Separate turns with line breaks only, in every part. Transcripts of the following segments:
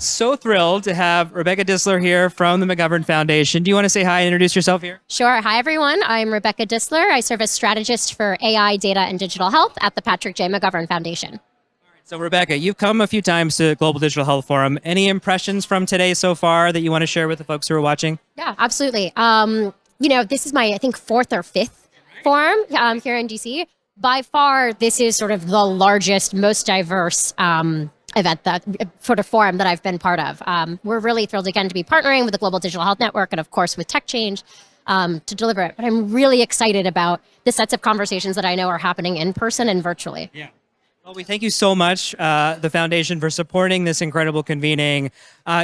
So thrilled to have Rebecca Distler here from the McGovern Foundation. Do you want to say hi and introduce yourself here?
Sure. Hi, everyone. I'm Rebecca Distler. I serve as strategist for AI, data, and digital health at the Patrick J. McGovern Foundation.
So Rebecca, you've come a few times to Global Digital Health Forum. Any impressions from today so far that you want to share with the folks who are watching?
Yeah, absolutely. This is my, I think, fourth or fifth forum here in DC. By far, this is sort of the largest, most diverse event, that sort of forum that I've been part of. We're really thrilled again to be partnering with the Global Digital Health Network and of course with Tech Change to deliver it. But I'm really excited about the sets of conversations that I know are happening in person and virtually.
Yeah. Well, we thank you so much, the Foundation, for supporting this incredible convening.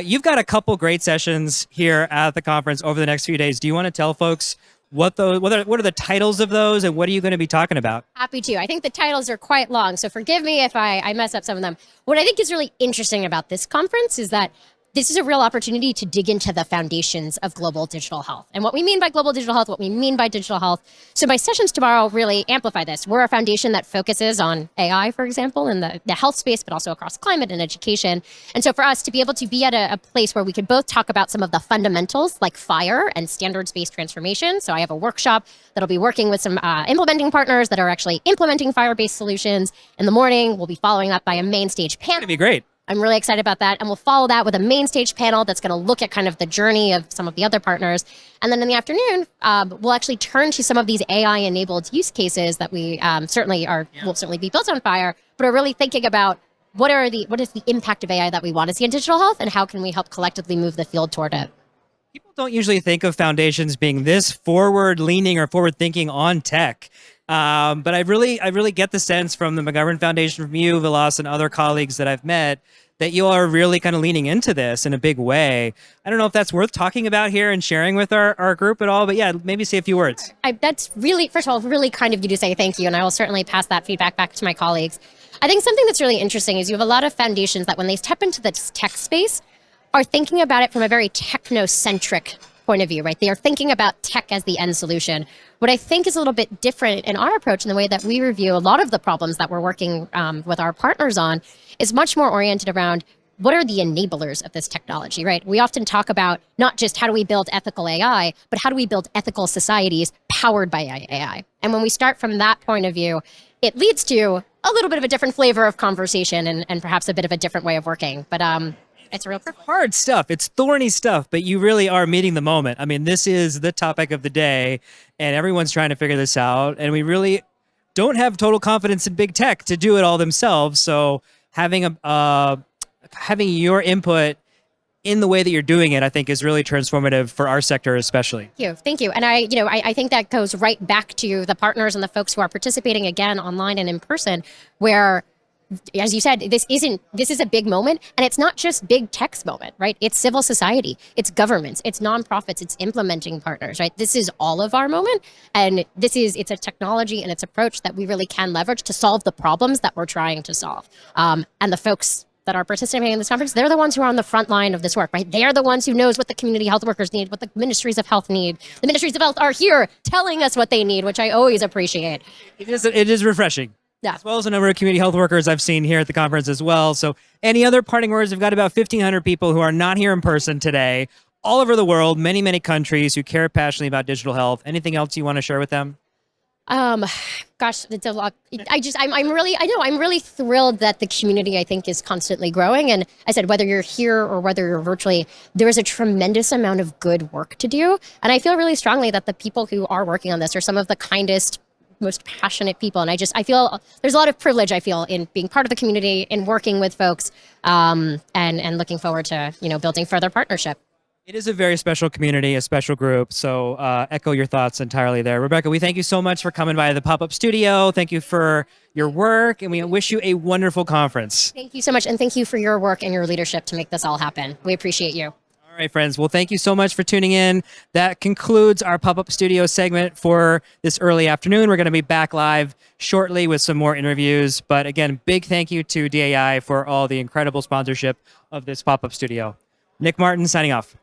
You've got a couple great sessions here at the conference over the next few days. Do you want to tell folks what are the titles of those and what are you going to be talking about?
Happy to. I think the titles are quite long, so forgive me if I mess up some of them. What I think is really interesting about this conference is that this is a real opportunity to dig into the foundations of global digital health. And what we mean by global digital health, what we mean by digital health. So my sessions tomorrow really amplify this. We're a foundation that focuses on AI, for example, in the health space, but also across climate and education. And so for us to be able to be at a place where we could both talk about some of the fundamentals like FHIR and standards-based transformation. So I have a workshop that'll be working with some implementing partners that are actually implementing FHIR-based solutions. In the morning, we'll be following up by a main stage panel.
That'd be great.
I'm really excited about that. And we'll follow that with a main stage panel that's going to look at kind of the journey of some of the other partners. And then in the afternoon, we'll actually turn to some of these AI-enabled use cases that we will certainly be built on FHIR, but are really thinking about what is the impact of AI that we want to see in digital health and how can we help collectively move the field toward it.
People don't usually think of foundations being this forward-leaning or forward-thinking on tech. But I really get the sense from the McGovern Foundation, from you, Vilas, and other colleagues that I've met, that you are really kind of leaning into this in a big way. I don't know if that's worth talking about here and sharing with our group at all, but yeah, maybe say a few words.
That's really, first of all, really kind of you to say thank you, and I will certainly pass that feedback back to my colleagues. I think something that's really interesting is you have a lot of foundations that when they step into the tech space are thinking about it from a very technocentric point of view, right? They are thinking about tech as the end solution. What I think is a little bit different in our approach in the way that we review a lot of the problems that we're working with our partners on is much more oriented around what are the enablers of this technology, right? We often talk about not just how do we build ethical AI, but how do we build ethical societies powered by AI? And when we start from that point of view, it leads to a little bit of a different flavor of conversation and perhaps a bit of a different way of working. But it's real
hard stuff. It's thorny stuff, but you really are meeting the moment. I mean, this is the topic of the day, and everyone's trying to figure this out. And we really don't have total confidence in big tech to do it all themselves. So having your input in the way that you're doing it, I think, is really transformative for our sector, especially.
Thank you. And I think that goes right back to the partners and the folks who are participating again online and in person, where, as you said, this is a big moment, and it's not just big tech's moment, right? It's civil society, it's governments, it's nonprofits, it's implementing partners, right? This is all of our moment, and it's a technology and its approach that we really can leverage to solve the problems that we're trying to solve. And the folks that are participating in this conference, they're the ones who are on the front line of this work, right? They are the ones who knows what the community health workers need, what the ministries of health need. The ministries of health are here telling us what they need, which I always appreciate.
It is refreshing.
Yeah.
As well as a number of community health workers I've seen here at the conference as well. So any other parting words? We've got about 1,500 people who are not here in person today, all over the world, many, many countries who care passionately about digital health. Anything else you want to share with them?
Gosh, it's a lot. I'm really thrilled that the community, I think, is constantly growing. And I said, whether you're here or whether you're virtually, there is a tremendous amount of good work to do. And I feel really strongly that the people who are working on this are some of the kindest, most passionate people. And I feel there's a lot of privilege, I feel, in being part of the community, in working with folks, and looking forward to, building further partnership.
It is a very special community, a special group. So echo your thoughts entirely there. Rebecca, we thank you so much for coming by the pop-up studio. Thank you for your work, and we wish you a wonderful conference.
Thank you so much. And thank you for your work and your leadership to make this all happen. We appreciate you.
All right, friends. Well, thank you so much for tuning in. That concludes our pop-up studio segment for this early afternoon. We're going to be back live shortly with some more interviews. But again, big thank you to DAI for all the incredible sponsorship of this pop-up studio. Nick Martin signing off.